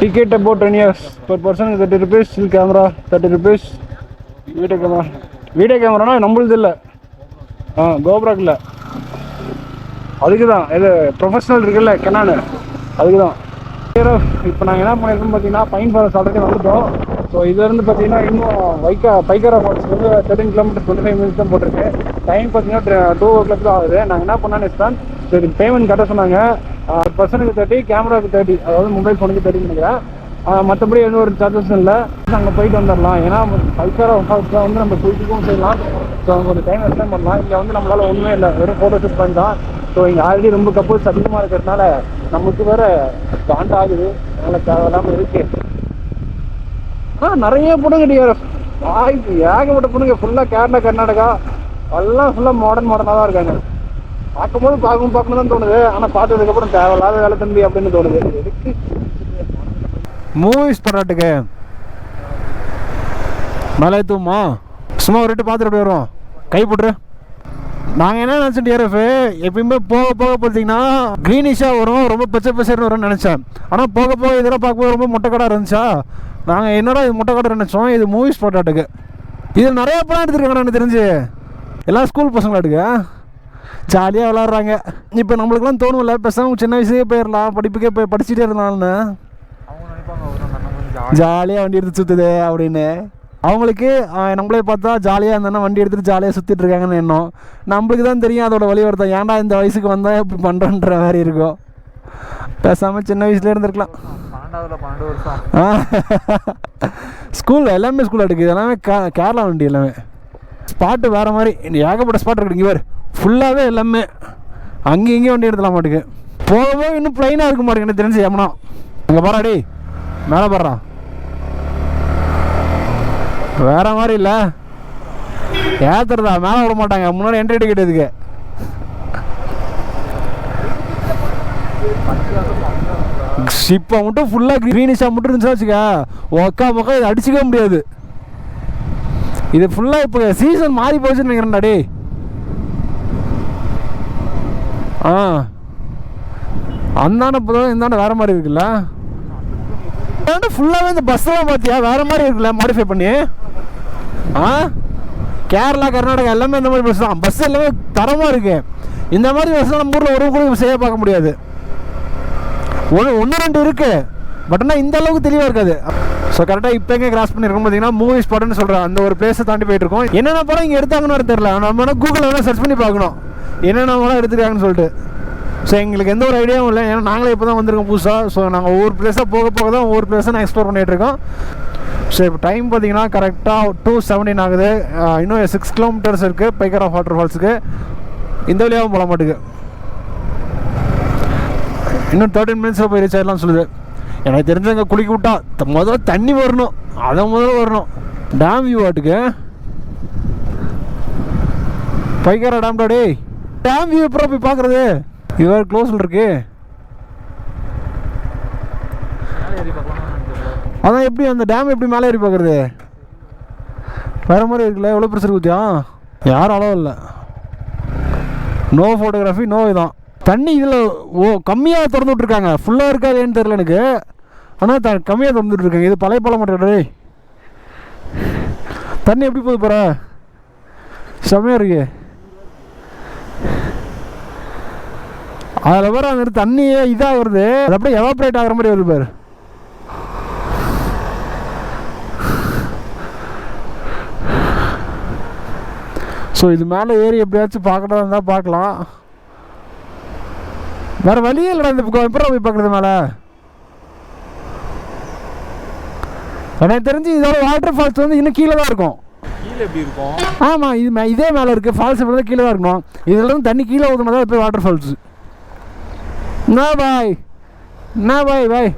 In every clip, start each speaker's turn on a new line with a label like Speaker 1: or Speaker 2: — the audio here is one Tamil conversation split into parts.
Speaker 1: Ticket about 10 years. Per person is 30 rupees. Still camera 30 rupees. Video கேமரானா நம்மளுது இல்லை, கோப்ராக் இல்லை, அதுக்கு தான் இது ப்ரொஃபஷனல் இருக்குல்ல கெனானு, அதுக்கு தான். இப்போ நாங்கள் என்ன பண்ணியிருக்கோம் பார்த்தீங்கன்னா பைன் ஃபாரஸ்ட் ஆல்ரெடி வந்துட்டோம். ஸோ இதுலேருந்து பார்த்தீங்கன்னா இன்னும் பைக்காரா ஃபால்ஸ் வந்து 13 கிலோமீட்டர் 25 மினிட்ஸ் தான் போட்டிருக்கு. டைம் பார்த்தீங்கன்னா 2 o'clock தான் ஆகுது. நாங்கள் என்ன பண்ணான்னு இஷ்டம் சரி பேமெண்ட் கட்ட சொன்னாங்க. பர்சனுக்கு 30, கேமராவுக்கு 30, அதாவது மொபைல் ஃபோனுக்கு 30 நினைக்கிறேன். மற்றபடி எதுவும் ஒரு சார்ஜஸும் இல்லை. அங்கே போயிட்டு வந்துடலாம். ஏன்னா பைக்காரா ஃபால்ஸில் வந்து நம்ம குளிக்கவும் செய்யலாம். ஸோ அங்கே ஒரு டைம் எக்ஸ்டெண்ட் பண்ணலாம். இங்கே வந்து நம்மளால் ஒன்றுமே இல்லை, வெறும் ஃபோட்டோ ஷூட் பண்ணி தான். ஸோ இங்கே ஆல்ரெடி ரொம்ப கப்பல்ஸ் அதிகமாக இருக்கிறதுனால நமக்கு வேறு காண்ட் ஆகுது. அதனால் தேவையில்லாமல் இருக்குது. நிறைய பொண்ணுங்க டிஆர்எஃப் ஏகப்பட்ட பொண்ணுங்க ஃபுல்லாக கேரளா கர்நாடகா எல்லாம் ஃபுல்லாக மாடர்னாக தான் இருக்காங்க. பார்க்கும்போது பார்க்கணும் தான் தோணுது. ஆனால் பார்த்ததுக்கப்புறம் தேவையில்லாத வேலை தம்பி அப்படின்னு தோணுது. எதுக்கு மூவிஸ் பராட்டுக்கு மேலே தூமா சும்மா ஒரு ரெட்டு பார்த்துட்டு போயிடுறோம். கை போட்டுரு. நாங்கள் என்ன நினச்சோம் டிஆர்எஃப் எப்பயுமே போக போக பார்த்தீங்கன்னா க்ரீனிஷாக வரும், ரொம்ப பச்சை பசேர்னு வரும்னு நினச்சேன். ஆனால் போக போக இதெல்லாம் பார்க்கும்போது ரொம்ப முட்டைக்கடை இருந்துச்சா, நாங்கள் என்னடா இது முட்டைக்கடை நினச்சோம். இது மூவிஸ் பராட்டுக்கு. இது நிறையா படம் எடுத்துருக்காங்க எனக்கு தெரிஞ்சு. எல்லாம் ஸ்கூல் பசங்களாட்டுக்க ஜாலியாக விளாட்றாங்க. இப்போ நம்மளுக்குலாம் தோணும்ல பேசாமல் சின்ன வயசுலேயே போயிடலாம், படிப்புக்கே போய் படிச்சுட்டே இருந்தாலும்னு. ஜாலியாக வண்டி எடுத்து சுற்றுது அப்படின்னு அவங்களுக்கு நம்மளே பார்த்தா ஜாலியாக இருந்தோன்னா வண்டி எடுத்துகிட்டு ஜாலியாக சுற்றிட்டு இருக்காங்கன்னு எண்ணம். நம்மளுக்கு தான் தெரியும் அதோட வழி வருத்தம். ஏன்டா இந்த வயசுக்கு வந்தால் இப்படி பண்ணுறன்ற மாதிரி இருக்கும். பேசாமல் சின்ன வயசுலேயே இருந்திருக்கலாம்.
Speaker 2: 12 வருஷம்
Speaker 1: ஸ்கூலில் எல்லாமே ஸ்கூலில் எடுக்குது. எல்லாமே கேரளா வண்டி எல்லாமே. ஸ்பாட்டு வேறு மாதிரி ஏகப்பட்ட ஸ்பாட் இருக்குது. இங்கே வேறு ஃபுல்லாகவே எல்லாமே அங்கேயும் இங்கேயும் வண்டி எடுத்துலாம் மாட்டுக்கு. போகவே இன்னும் ப்ளைனாக இருக்க மாட்டேங்க எனக்கு தெரிஞ்சு. ஏமனா அங்கே பாராடி மேலே பாடுறான் வேற மாதிரி இல்லை ஏத்துறதா மேலே விட மாட்டாங்க. முன்னாடி என்ட்ரி டிக்கெட் இதுக்கு. இப்போ மட்டும் ஃபுல்லாக க்ரீனிஷாக மட்டும் இருந்துச்சுன்னா வச்சுக்க மொக்கா இது அடிச்சிக்க முடியாது. இது ஃபுல்லாக இப்போ சீசன் மாறி போச்சுன்னு நினைக்கிறேன்டா டே. அந்தாண்ட இப்போ தான் இந்தாண்ட வேறு மாதிரி இருக்குல்ல. ஃபுல்லாகவே இந்த பஸ்ஸெல்லாம் பார்த்தியா வேறு மாதிரி இருக்குல்ல மாடிஃபை பண்ணி. கேரளா கர்நாடகா எல்லாமே இந்த மாதிரி பஸ் தான். பஸ் எல்லாமே தரமாக இருக்குது. இந்த மாதிரி பஸ்ஸில் நம்ம ஊரில் ஒரு கூட செய்ய பார்க்க முடியாது. ஒன்று ரெண்டு இருக்குது, பட் ஆனால் இந்த அளவுக்கு தெளிவாக இருக்காது. ஸோ கரெக்டாக இப்போ எங்கே கிராஸ் பண்ணியிருக்கோம் பார்த்தீங்கன்னா மூவி ஸ்பாட்னு சொல்கிறேன். அந்த ஒரு பிளேஸை தாண்டி போயிட்டுருக்கோம். என்னென்ன படம் இங்கே எடுத்தாங்கன்னு தெரியல. நம்ம வேணால் கூகுளில் வேணால் சர்ச் பண்ணி பார்க்கணும் என்னென்ன படம் எடுத்துருக்காங்கன்னு சொல்லிட்டு. ஸோ எங்களுக்கு எந்த ஒரு ஐடியாவும் இல்லை. ஏன்னா நாங்களே இப்போ தான் வந்திருக்கோம் புதுசாக. ஸோ நாங்கள் ஒவ்வொரு பிளேஸாக போக போக தான் ஒவ்வொரு பிளேஸாக நான் எக்ஸ்ப்ளோர் பண்ணிகிட்ருக்கோம். ஸோ இப்போ டைம் பார்த்தீங்கன்னா கரெக்டாக 2:17 ஆகுது. இன்னும் 6 கிலோமீட்டர்ஸ் இருக்குது பைக்காரா வாட்டர் ஃபால்ஸுக்கு. இந்த வழியாகவும் போக மாட்டுக்கு. இன்னும் 13 மினிட்ஸில் போய் ரீச் ஆகிடலாம்னு சொல்லுது. எனக்கு தெரிஞ்சவங்க குளிக்க விட்டா முதல்ல தண்ணி வரணும், அதை முதல்ல வரணும். டேம் வியூ ஆட்டுக்கு பைக்காரா டேம் டாடே. டேம் வியூ எப்போ போய் பார்க்குறது? இது வேறு க்ளோஸில் இருக்கு. அதான் எப்படி அந்த டேம் எப்படி மேலே ஏறி பார்க்குறது? வேறு மாதிரி இருக்குல்ல. எவ்வளோ ப்ரெஷர் ஊற்றியா யாரும் அளவு இல்லை. No photography no. இதான் தண்ணி இதில் கம்மியாக திறந்து விட்ருக்காங்க. ஃபுல்லாக இருக்காதுன்னு தெரில எனக்கு. ஆனால் கம்மியாக திறந்து விட்ருக்காங்க. இது பழைய பழம் மாட்டேடே. தண்ணி எப்படி போகுது போகிற செம்மையாக இருக்கு. அதில் வேறு அந்த தண்ணியே இதாக வருது. அது அப்படியே எவாப்ரேட் ஆகிற மாதிரி வருது பாரு. ஸோ இது மேலே ஏறி எப்படியாச்சும் பார்க்கறதா இருந்தால் பார்க்கலாம். வேறு வழியே இல்லைடா. இந்த எப்பறம் போய் பார்க்குறது மேலே. எனக்கு தெரிஞ்சு இதோட வாட்டர் ஃபால்ஸ் வந்து இன்னும் கீழே தான் இருக்கும்.
Speaker 2: கீழே எப்படி இருக்கும்?
Speaker 1: ஆமாம் இது இதே மேலே இருக்குது. ஃபால்ஸ் இப்படி தான் கீழே தான் இருக்கணும். இதில் வந்து தண்ணி கீழே ஊற்றினா தான் இப்போ வாட்டர் ஃபால்ஸ். என்ன பாய் என்ன பாய் பாய்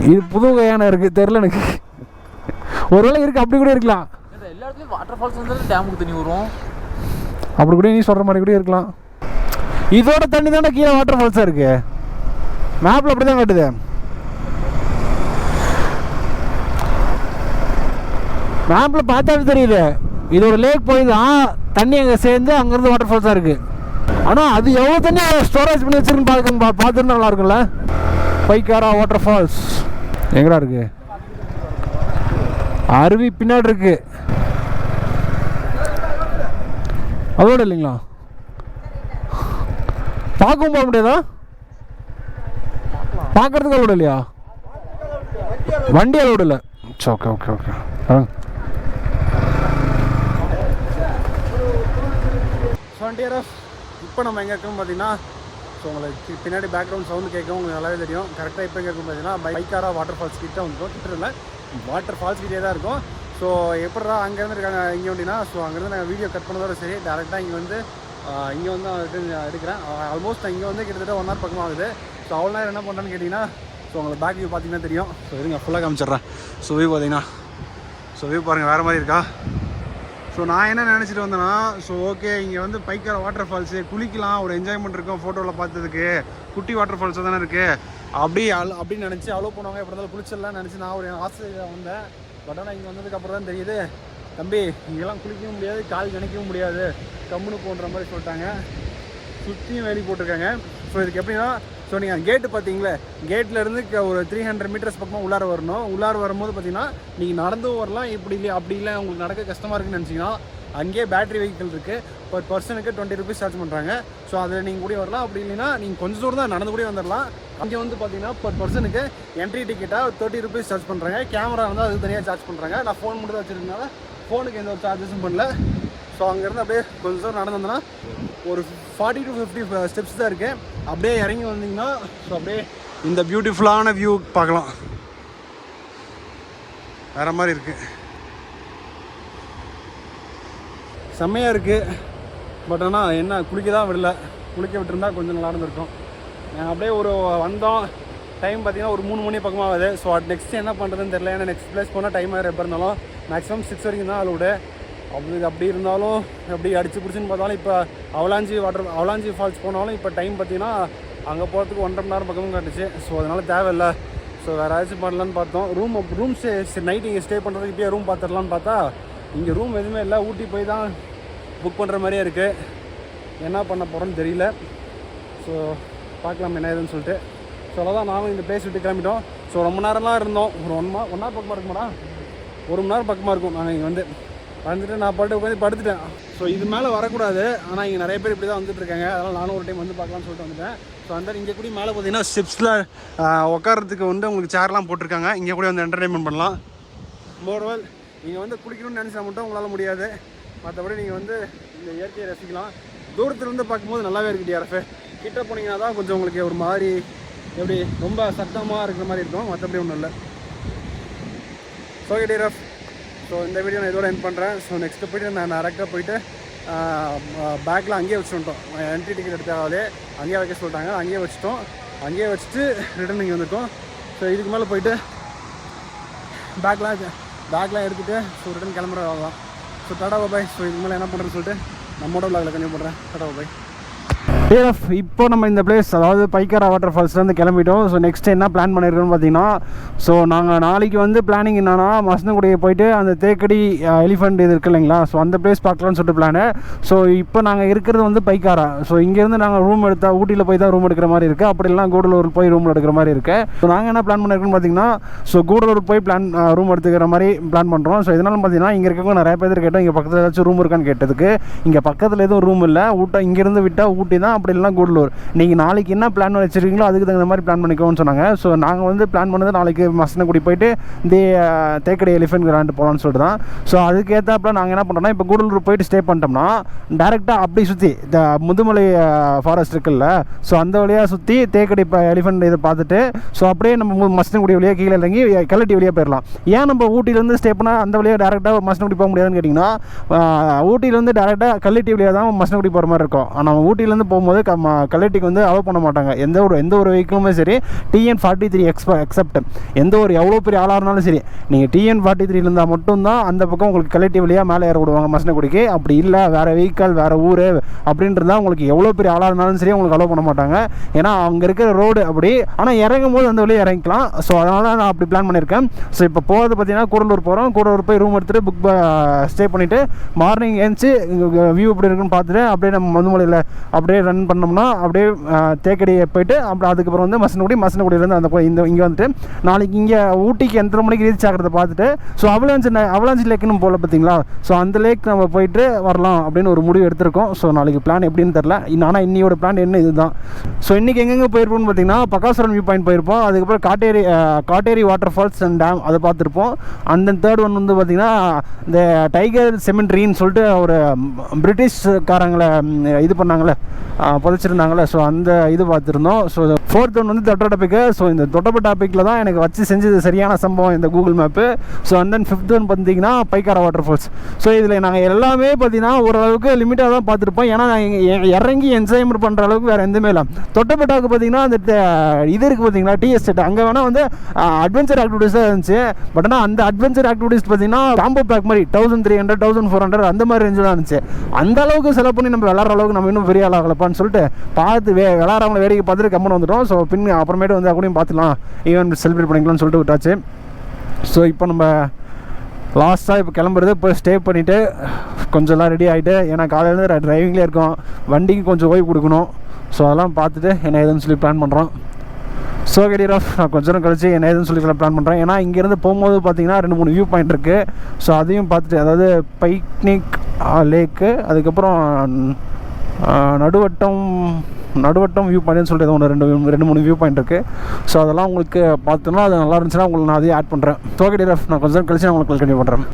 Speaker 1: இது புது வகையான இருக்குது தெரில எனக்கு. ஒருவேளை இருக்குது அப்படி கூட இருக்கலாம்.
Speaker 2: எல்லா இடத்துலையும் வாட்டர் ஃபால்ஸ் வந்து டேமுக்கு தண்ணி வரும்
Speaker 1: அப்படி கூட நீ சொல்கிற மாதிரி கூட இருக்கலாம். இதோட தண்ணி தானே கீழே வாட்டர் ஃபால்ஸாக இருக்குது. மேப்பில் அப்படி தான் காட்டுது. மேப்பில் பார்த்தாவே தெரியுது. இது ஒரு லேக் போய் தான் தண்ணி அங்கே சேர்ந்து அங்கேருந்து வாட்டர் ஃபால்ஸாக இருக்குது. ஆனால் அது எவ்வளோ தண்ணி ஸ்டோரேஜ் பண்ணி வச்சிருக்குன்னு பார்த்துட்டு நல்லா இருக்கும்ல. பைக்காரா வாட்டர் ஃபால்ஸ் எங்கடா இருக்கு? அருவி பின்னாடி இருக்கு. அதோட இல்லைங்களா? பார்க்கவும் போக முடியாதா? பார்க்கறதுக்கு அலோடு இல்லையா? வண்டி அலோடு இல்லை. Okay okay okay. இப்போ நம்ம எங்கே இருக்கோம் பார்த்தீங்கன்னா, ஸோ உங்களுக்கு பின்னாடி பேக்ரவுண்ட் சவுண்டு கேட்கும், உங்களுக்கு நல்லாவே தெரியும். கரெக்டாக இப்போ எங்கே இருக்கும் பார்த்தீங்கன்னா, பைக்காரா வாட்டர் ஃபால்ஸ் கிட்ட வந்துடும். கிட்ட இல்லை, வாட்டர் ஃபால்ஸ் கிட்டே தான் இருக்கும். ஸோ எப்படிதான் அங்கேருந்து இருக்காங்க இங்கே அப்படின்னா, ஸோ அங்கேருந்து நாங்கள் வீடியோ கட் பண்ணதோட சரி டேரெக்டாக இங்கே வந்து எடுக்கிறேன். ஆல்மோஸ்ட் இங்கே வந்து கிட்டத்தட்ட 1 hour பக்கமாக ஆகுது. ஸோ அவ்வளோ நேரம் என்ன பண்ணுறேன்னு கேட்டிங்கன்னா, ஸோ உங்களுக்கு பேக் வியூ பார்த்தீங்கன்னா தெரியும். ஸோ இருங்க ஃபுல்லாக காமிச்சிட்றேன். ஸோ வியூ பார்த்தீங்கன்னா, ஸோ வியூ பாருங்கள் வேறு மாதிரி இருக்கா. ஸோ நான் என்ன நினச்சிட்டு வந்தேன்னா, ஸோ ஓகே இங்கே வந்து பைக்காரா வாட்டர் ஃபால்ஸு குளிக்கலாம், ஒரு என்ஜாய்மெண்ட் இருக்கும் ஃபோட்டோவில் பார்த்ததுக்கு, குட்டி வாட்டர் ஃபால்ஸாக தானே இருக்குது அப்படின்னு நினச்சி அவ்வளோ போனவங்க எப்படி இருந்தாலும் குளிச்சிடலாம் நினச்சி நான் ஒரு ஆசையாக வந்தேன். பட் ஆனால் இங்கே வந்ததுக்கப்புறம் தான் தெரியுது, தம்பி இங்கெல்லாம் குளிக்கவும் முடியாது, கால் நினைக்கவும் முடியாது, கம்முன்னு போன்ற மாதிரி சொல்லிட்டாங்க. சுற்றியும் வேலி போட்டிருக்காங்க. ஸோ இதுக்கு எப்படின்னா, ஸோ நீங்கள் கேட்டு பார்த்தீங்களே, கேட்லேருந்து ஒரு 300 meters பக்கமாக உள்ளார வரணும். உள்ளார வரும்போது பார்த்தீங்கன்னா நீங்கள் நடந்தும் வரலாம், இப்படி இல்லை அப்படி இல்லை உங்களுக்கு நடக்க கஷ்டமாக இருக்குன்னு நினச்சிங்கன்னா அங்கேயே பேட்டரி வெஹிக்கிள் இருக்குது. பர் பர்சனுக்கு 20 rupees சார்ஜ் பண்ணுறாங்க. ஸோ அதில் நீங்கள் கூட வரலாம். அப்படி இல்லைன்னா நீங்கள் கொஞ்சம் தூரம் தான் நடந்து கூட வந்துடலாம். அங்கே வந்து பார்த்தீங்கன்னா பர் பர்சனுக்கு என்ட்ரி டிக்கெட்டாக 30 rupees சார்ஜ் பண்ணுறாங்க. கேமரா வந்து அதுக்கு தனியாக சார்ஜ் பண்ணுறாங்க. நான் ஃபோன் மட்டும் தான் வச்சுருக்கனால ஃபோனுக்கு எந்த ஒரு சார்ஜஸும் பண்ணல. ஸோ அங்கேருந்து அப்படியே கொஞ்சம் தூரம் நடந்து வந்தோன்னா ஒரு 40 to 50 ஸ்டெப்ஸ் தான் இருக்குது. அப்படியே இறங்கி வந்தீங்கன்னா ஸோ அப்படியே இந்த பியூட்டிஃபுல்லான வியூ பார்க்கலாம். வேறு மாதிரி இருக்குது, செம்மையாக இருக்குது. பட் ஆனால் என்ன குளிக்க தான் விடல. குளிக்க விட்டுருந்தா கொஞ்சம் நல்லா இருந்திருக்கும். அப்படியே ஒரு வந்தோம். டைம் பார்த்திங்கன்னா ஒரு 3 மணி பக்கமாக ஆகுது. ஸோ நெக்ஸ்ட் என்ன பண்ணுறதுன்னு தெரியல. ஏன்னா நெக்ஸ்ட் பிளேஸ் போனால் டைம் ஆகிற எப்போ இருந்தாலும் மேக்ஸிமம் 6 வரைக்கும் தான் அலோடு. அப்படி இருந்தாலும் எப்படி அடிச்சு பிடிச்சின்னு பார்த்தாலும் இப்போ அவலாஞ்சி ஃபால்ஸ் போனாலும் இப்போ டைம் பார்த்திங்கன்னா அங்கே போகிறதுக்கு 1.5 மணி நேரம் பக்கமும் காட்டுச்சு. ஸோ அதனால் தேவையில்லை. ஸோ வேறு ஏதாச்சும் பண்ணலான்னு பார்த்தோம். ரூம் நைட் இங்கே ஸ்டே பண்ணுறதுக்கு இப்போயே ரூம் பார்த்துடலான்னு பார்த்தா இங்கே ரூம் எதுவுமே இல்லை. ஊட்டி போய் தான் புக் பண்ணுற மாதிரியே இருக்குது. என்ன பண்ண போகிறோன்னு தெரியல. ஸோ பார்க்கலாம் என்ன ஏதுன்னு சொல்லிட்டு. ஸோ அதான் நானும் இந்த பிளேஸ் விட்டு கிளம்பிட்டோம். ஸோ ரொம்ப நேரம்லாம் இருந்தோம். ஒரு 1 hour பக்கமாக இருக்குமாடா, 1 மணி நேரம் பக்கமாக இருக்கும். நாங்கள் இங்கே வந்துட்டு நான் பாட்டு உட்காந்து படுத்துட்டேன். ஸோ இது மேலே வரக்கூடாது, ஆனால் இங்கே நிறைய பேர் இப்படி தான் வந்துட்டுருக்காங்க. அதனால் நானும் ஒரு டைம் வந்து பார்க்கலாம்னு சொல்லிட்டு வந்துட்டேன். ஸோ அந்த இங்கே கூட மேலே பார்த்தீங்கன்னா ஸ்டெப்ஸில் உட்காரத்துக்கு வந்து உங்களுக்கு சேர்லாம் போட்டிருக்காங்க. இங்கே கூட வந்து என்டர்டைன்மெண்ட் பண்ணலாம். மோர்வெல் நீங்கள் வந்து குளிக்கணும்னு நினச்சா மட்டும் உங்களால் முடியாது. மற்றபடி நீங்கள் வந்து இந்த இயற்கையை ரசிக்கலாம். தூரத்துலேருந்து பார்க்கும்போது நல்லாவே இருக்குது டிஆர்எஃப். கிட்ட போனீங்கன்னா தான் கொஞ்சம் உங்களுக்கு ஒரு மாதிரி எப்படி ரொம்ப சத்தமாக இருக்கிற மாதிரி இருக்கும். மற்றபடி ஒன்றும் இல்லை. ஓகே டிஆர்எஃப், ஸோ இந்த வீடியோ நான் இதோட எண்ட் பண்ணுறேன். ஸோ நெக்ஸ்ட்டு போய்ட்டு நான் டேரெக்டாக போய்ட்டு பேக்கில் அங்கேயே வச்சுட்டோம். என்ட்ரி டிக்கெட் எடுத்தாலே அங்கேயே வைக்க சொல்லிட்டாங்க. அங்கேயே வச்சுட்டோம். அங்கேயே வச்சுட்டு ரிட்டன் இங்கே வந்திருக்கோம். ஸோ இதுக்கு மேலே போய்ட்டு பேக்லாம் எடுத்துகிட்டு ஸோ ரிட்டன் கிளம்புற ஆகலாம். ஸோ டாடா பாய். ஸோ இதுக்கு மேலே என்ன பண்ணுறேன்னு சொல்லிட்டு நம்மளோட விளாகில் கண்டிப்பாக பண்ணுறேன். டாடா பாய். இப்போ நம்ம இந்த பிளேஸ் அதாவது பைக்காரா வாட்டர் ஃபால்ஸ்லேருந்து கிளம்பிட்டோம். ஸோ நெக்ஸ்ட் என்ன பிளான் பண்ணியிருக்கோன்னு பார்த்தீங்கன்னா, ஸோ நாங்கள் நாளைக்கு வந்து பிளானிங் என்னன்னா மசனகுடியை போயிட்டு அந்த தேக்கடி எலிஃபண்ட் இது இருக்குது இல்லைங்களா, ஸோ அந்த பிளேஸ் பார்க்கலான்னு சொல்லிட்டு பிளானு. ஸோ இப்போ நாங்கள் இருக்கிறது வந்து பைக்காரா. ஸோ இங்கேருந்து நாங்கள் ரூம் எடுத்தால் ஊட்டியில் போய் தான் ரூம் எடுக்கிற மாதிரி இருக்குது. அப்படி இல்லைனா கூடலூர் போய் ரூம் எடுக்கிற மாதிரி இருக்குது. ஸோ நாங்கள் என்ன பிளான் பண்ணியிருக்கோன்னு பார்த்தீங்கன்னா, ஸோ கூடலூர் போய் ரூம் எடுத்துக்கிற மாதிரி பிளான் பண்ணுறோம். ஸோ இதனால பார்த்தீங்கன்னா இங்கே இருக்கவங்க நிறைய பேர் கேட்டோம், இங்கே பக்கத்தில் ஏதாச்சும் ரூம் இருக்கான்னு கேட்டதுக்கு இங்கே பக்கத்தில் எதுவும் ரூம் இல்லை. இங்கேருந்து விட்டால் ஊட்டி தான், அப்படி இல்லைனா கூடலூர். நீங்கள் நாளைக்கு என்ன பிளான் பண்ணி வச்சுருக்கீங்களோ அதுக்கு தகுந்த மாதிரி பிளான் பண்ணிக்கோன்னு சொன்னாங்க. ஸோ நாங்கள் வந்து பிளான் பண்ணது நாளைக்கு மசனகுடி போயிட்டு இந்த தேக்கடி எலிஃபென்ட் கிராண்ட் போகலான்னு சொல்லிட்டு தான். ஸோ அதுக்கு ஏற்றாப்புல நாங்கள் என்ன பண்ணுறோம்னா, இப்போ கூடலூர் போயிட்டு ஸ்டே பண்ணிட்டோம்னா டேரெக்டாக அப்படி சுற்றி இந்த முதுமலை ஃபாரஸ்ட் இருக்குல்ல, ஸோ அந்த வழியாக சுற்றி தேக்கடி எலிஃபென்ட் இதை பார்த்துட்டு ஸோ அப்படியே நம்ம மசனகுடி வழியாக கீழே இறங்கி கல்லட்டி வழியாக போயிடலாம். ஏன் நம்ம ஊட்டியிலேருந்து ஸ்டே பண்ணால் அந்த வழியாக டேரெக்டாக மசனகுடி போக முடியாதுன்னு கேட்டிங்கன்னா, ஊட்டியிலேருந்து டேரெக்டாக கல்லட்டி வழியாக தான் மசனகுடி போகிற மாதிரி இருக்கும். ஆனால் ஊட்டியிலேருந்து போகும்போது போகும்போது கல்லட்டிக்கு வந்து அலோவ் பண்ண மாட்டாங்க. எந்த ஒரு வெஹிக்கிளுமே சரி, TN43 எக்ஸப்ட். எந்த ஒரு எவ்வளோ பெரிய ஆளாக இருந்தாலும் சரி, நீங்கள் TN43 இருந்தால் மட்டும்தான் அந்த பக்கம் உங்களுக்கு கல்லட்டி வழியாக மேலே ஏற விடுவாங்க மசனக்குடிக்கு. அப்படி இல்லை வேறு வெஹிக்கல் வேறு ஊர் அப்படின்றதா உங்களுக்கு எவ்வளோ பெரிய ஆளாக இருந்தாலும் சரி உங்களுக்கு அலோவ் பண்ண மாட்டாங்க. ஏன்னா அங்கே இருக்கிற ரோடு அப்படி. ஆனால் இறங்கும் போது அந்த வழியாக இறங்கிக்கலாம். ஸோ அதனால் நான் அப்படி பிளான் பண்ணியிருக்கேன். ஸோ இப்போ போகிறது பார்த்தீங்கன்னா கூடலூர் போகிறோம். கூடலூர் போய் ரூம் எடுத்துகிட்டு ஸ்டே பண்ணிவிட்டு மார்னிங் எழுந்துச்சு வியூ எப்படி இருக்குன்னு பார்த்துட்டு அப்படியே நம்ம மதுமலையில் அப்படியே ரன் பண்ணோம்னா அப்படியே தேக்கடியை போயிட்டு அப்புறம் அதுக்கப்புறம் வந்து மசனக்குடியிலேருந்து அந்த இங்கே வந்துட்டு நாளைக்கு இங்கே ஊட்டிக்கு எத்தனை மணிக்கு ரீச் ஆகிறத பார்த்துட்டு ஸோ அவலாஞ்சி லேக்குன்னு போகல பார்த்தீங்களா, ஸோ அந்த லேக் நம்ம போயிட்டு வரலாம் அப்படின்னு ஒரு முடிவு எடுத்திருக்கோம். ஸோ நாளைக்கு பிளான் எப்படின்னு தெரில. ஆனால் இன்னையோட பிளான் என்ன இதுதான். ஸோ இன்றைக்கி எங்கெங்கே போயிருப்போம்னு பார்த்தீங்கன்னா பக்காசுரன் வியூ பாயிண்ட் போயிருப்போம். அதுக்கப்புறம் காட்டேரி வாட்டர் ஃபால்ஸ் அண்ட் டேம் அதை பார்த்துருப்போம். அந்த தேர்ட் ஒன் வந்து பார்த்திங்கன்னா இந்த டைகர் செமெண்ட்ரின்னு சொல்லிட்டு ஒரு பிரிட்டிஷ்காரங்களை இது பண்ணாங்களே புதைச்சிருந்தாங்களே, ஸோ அந்த இது பார்த்துருந்தோம். ஸோ ஃபோர்த் ஒன் வந்து தொட்டபெட்டா டாபிக். ஸோ இந்த தொட்டபெட்டா டாபிக்கில் தான் எனக்கு வச்சு செஞ்சது சரியான சம்பவம் இந்த Google map. So and then fifth one பார்த்தீங்கன்னா பைக்காரா வாட்டர் ஃபால்ஸ். ஸோ இதில் நாங்கள் எல்லாமே பார்த்தீங்கன்னா ஓரளவுக்கு லிமிட்டாக தான் பார்த்துருப்போம். ஏன்னா நாங்கள் இறங்கி என்ஜாய்மெண்ட் பண்ணுற அளவுக்கு வேறு எதுவுமே இல்லை. தொட்டபெட்டாவுக்கு பார்த்தீங்கன்னா அந்த இது இருக்குது பார்த்தீங்களா, டீ எஸ்டேட், அங்கே வேணால் வந்து அட்வென்ச்சர் ஆக்டிவிட்டீஸ் தான் இருந்துச்சு. பட் ஆனால் அந்த அட்வென்ச்சர் ஆக்டிவிட்டீஸ் பார்த்தீங்கன்னா காம்போ பேக் மாதிரி 1300 1400 அந்த மாதிரி ரேஞ்சு தான் இருந்துச்சு. அந்த அளவுக்கு செலவு பண்ணி நம்ம விளாட்ற அளவுக்கு நம்ம இன்னும் பெரிய ஆளாகலப்பான்னு சொல்லிட்டு பார்த்து விளாட்றவங்களை வேடிக்கை பார்த்துட்டு கம்மன் வந்துட்டோம். ஸோ அப்புறமேட்டு வந்து அப்படியும் பார்த்துக்கலாம், ஈவெண்ட் செலிப்ரேட் பண்ணிக்கலாம்னு சொல்லிட்டு விட்டாச்சு. ஸோ இப்போ நம்ம லாஸ்ட்டாக இப்போ கிளம்புறது போய் ஸ்டே பண்ணிவிட்டு கொஞ்சம் எல்லாம் ரெடி ஆகிட்டு, ஏன்னா காலையிலேருந்து டிரைவிங்லேயே இருக்கோம், வண்டிக்கு கொஞ்சம் ஓய்வு கொடுக்கணும். ஸோ அதெல்லாம் பார்த்துட்டு என்ன ஏதுன்னு சொல்லி பிளான் பண்ணுறோம். ஸோ கெடியர் நான் கொஞ்ச நேரம் கழிச்சு என்ன ஏதுன்னு சொல்லி பிளான் பண்ணுறேன். ஏன்னா இங்கேருந்து போகும்போது பார்த்தீங்கன்னா 2-3 வியூ பாயிண்ட் இருக்குது. ஸோ அதையும் பார்த்துட்டு, அதாவது பைக்னிக் லேக்கு, அதுக்கப்புறம் நடுவட்டம் வியூ பாயிண்ட்னு சொல்லிட்டு ஒன்று 2-3 வியூ பாயிண்ட் இருக்குது. ஸோ அதெல்லாம் உங்களுக்கு பார்த்தோன்னா அது நல்லா இருந்துச்சுன்னா உங்களுக்கு நான் அதையும் ஆட் பண்ணுறேன். ஸோ கெடியர் நான் கொஞ்சம் நேரம் கழிச்சு நான் உங்களுக்கு கண்டினியூ பண்ணுறேன்.